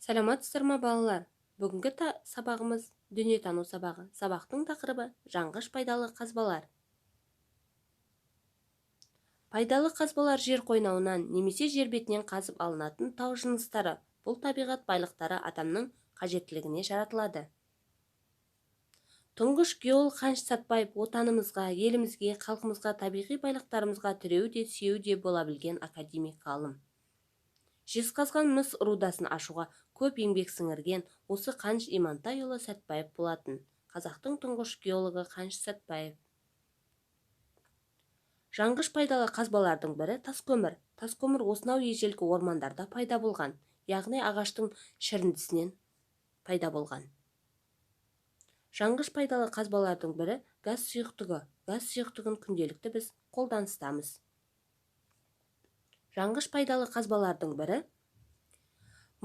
Саламатсыздар ма балалар? Бүгінгі сабағымыз дүниетану сабағы. Сабақтың тақырыбы жанғыш пайдалы қазбалар. Пайдалы қазбалар жер қойнауынан немесе жер бетінен қазып алынатын тау жыныстары. Бұл табиғат байлықтары адамның қажеттілігіне жаратылады. Тұңғыш геолог Қаныш Сәтпаев отанымызға, елімізге, халқымызға, табиғи байлықтарымызға тіреу де, сүйеу де бола білген академик ғалым. Жезқазған мыс рудасын ашуға көп еңбек сіңірген осы Қаныш Имантайұлы Сәтпаев болатын. Қазақтың тұңғыш геологы Қаныш Сәтпаев. Жанғыш пайдалы қазбалардың бірі таскөмір. Таскөмір осынау ежелгі ормандарда пайда болған, яғни ағаштың шіріндісінен пайда болған. Жанғыш пайдалы қазбалардың бірі газ сұйықтығы. Газ сұйықтығын күнделікті біз қолданыстамыз. Жанғыш пайдалы қазбалардың бірі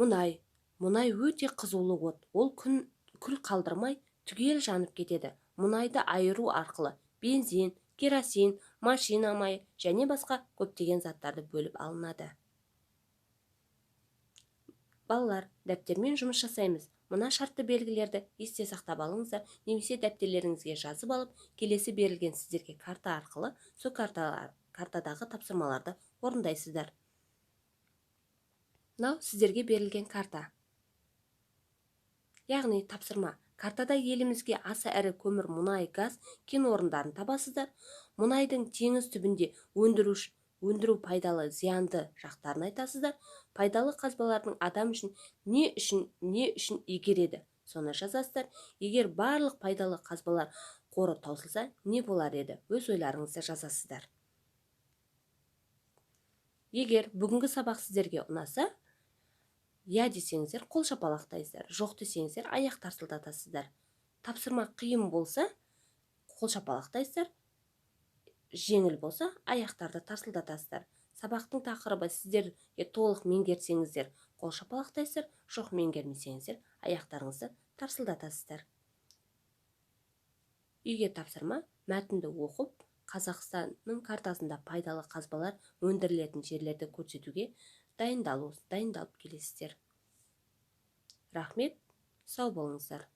мұнай. Мұнай өте қызулы от. Ол күл қалдырмай түгел жанып кетеді. Мұнайды айыру арқылы бензин, керосин, машина майы және басқа көптеген заттарды бөліп алынады. Балалар, дәптермен жұмыс жасаймыз. Мына шартты белгілерді есте сақтап алыңыздар, немесе дәптерлеріңізге жазып алып, келесі берілген сіздерге карта арқылы сол картадағы тапсырмаларды орындайсыздар. Мынау сіздерге берілген карта. Яғни тапсырма. Картада елімізге аса ірі көмір, мұнай, газ кен орындарын табасыздар. Мұнайдың теңіз түбінде өндіру пайдалы, зиянды жақтарын айтасыздар. Пайдалы қазбалардың адам үшін не үшін игереді, соны жазасыздар. Егер барлық пайдалы қазбалар қоры таусылса, не болар еді? Өз ойларыңызды жазасыздар. Егер бүгінгі сабақ сіздерге ұнаса, я десеңіздер, қол шапалақтайсыздар, жоқ десеңіздер, аяқ тарсылдатасыздар. Тапсырма қиын болса, қол шапалақтайсыздар, жеңіл болса, аяқтарды тарсылдатасыздар. Сабақтың тақырыбы сіздерге толық меңгерсеңіздер, қол шапалақтайсыздар, жоқ меңгермесеңіздер, аяқтарыңызды тарсылдатасыздар. Үйге тапсырма, мәтінді оқып, Қазақстанның картасында пайдалы қазбалар өндірілетін жерлерді көрсетуге дайындалып келесіздер. Рахмет, сау болыңыздар.